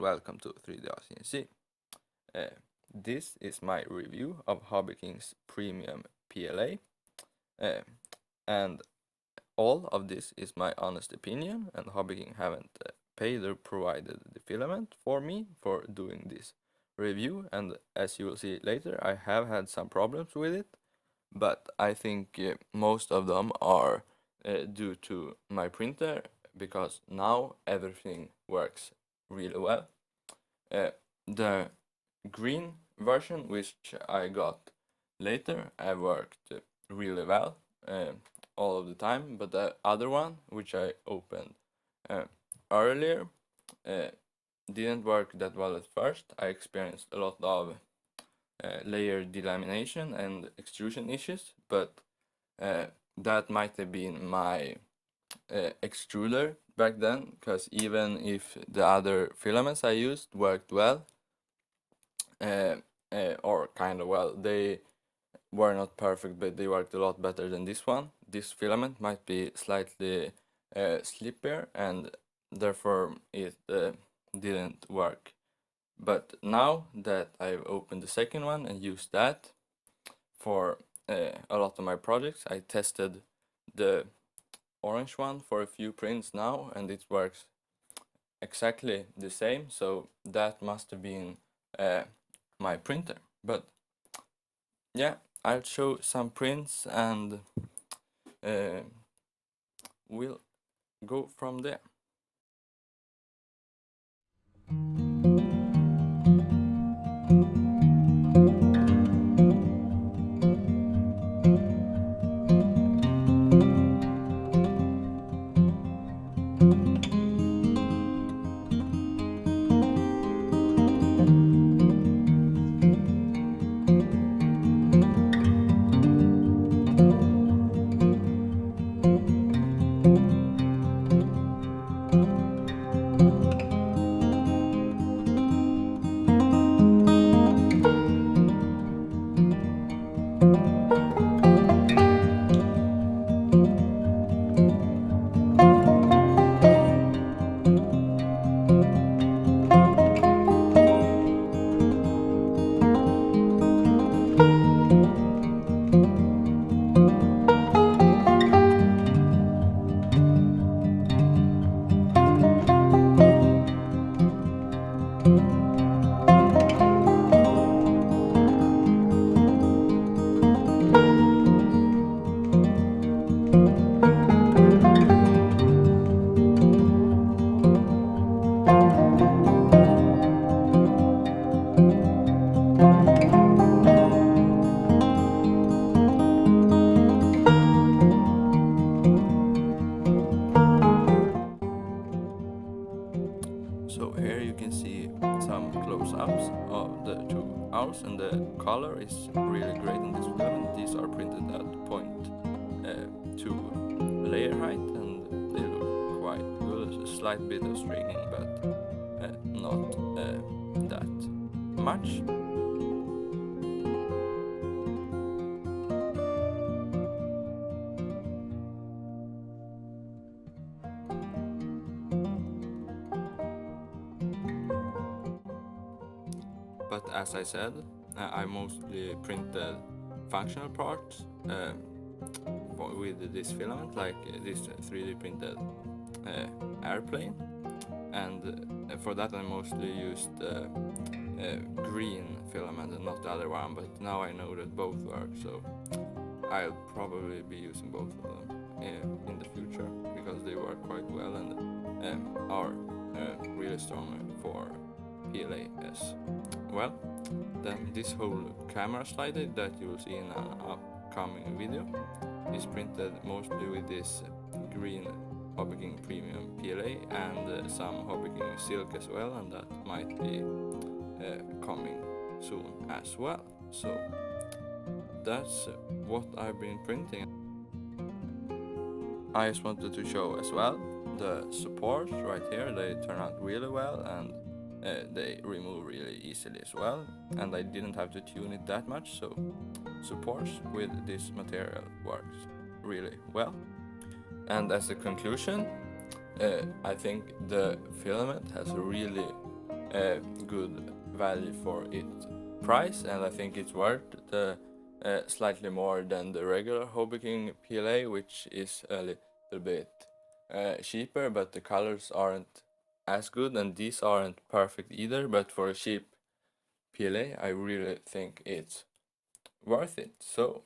welcome to 3D CNC. This is my review of Hobbyking's Premium PLA, and all of this is my honest opinion, and Hobbyking haven't paid or provided the filament for me for doing this review, and as you will see later, I have had some problems with it, but I think most of them are due to my printer, because now everything works really well. The green version, which I got later, I worked really well all of the time, but the other one, which I opened earlier, didn't work that well at first. I experienced a lot of layer delamination and extrusion issues, but that might have been my extruder back then, because even if the other filaments I used worked well, or kind of well, they were not perfect, but they worked a lot better than this one. This filament might be slightly slippier, and therefore it didn't work. But now that I've opened the second one and used that for a lot of my projects, I tested the orange one for a few prints now, and it works exactly the same, so that must have been my printer. But yeah, I'll show some prints and we'll go from there. So here you can see some close-ups of the two owls, and the color is really great in this filament. These are printed at 0.2 layer height, and they look quite good. A slight bit of stringing, but not that much. But as I said, I mostly printed functional parts with this filament, like this 3D printed airplane, and for that I mostly used green filament and not the other one, but now I know that both work, so I'll probably be using both of them in the future, because they work quite well and are really strong for PLA as well. Then this whole camera slider that you will see in an upcoming video is printed mostly with this green Hobbyking Premium PLA and some Hobbyking silk as well, and that might be coming soon as well. So that's what I've been printing. I just wanted to show as well the supports right here. They turn out really well, and they remove really easily as well, and I didn't have to tune it that much, so supports with this material works really well. And as a conclusion, I think the filament has a really good value for its price, and I think it's worth the slightly more than the regular Hobbyking PLA, which is a little bit cheaper, but the colors aren't as good, and these aren't perfect either. But for a cheap PLA, I really think it's worth it. So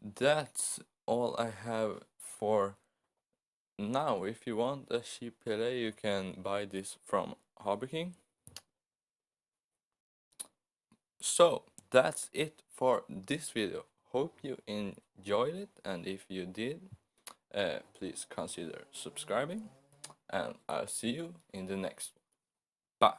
that's all I have for now. If you want a cheap PLA, you can buy this from Hobbyking. So that's it for this video. Hope you enjoyed it, and if you did, please consider subscribing, and I'll see you in the next one. Bye.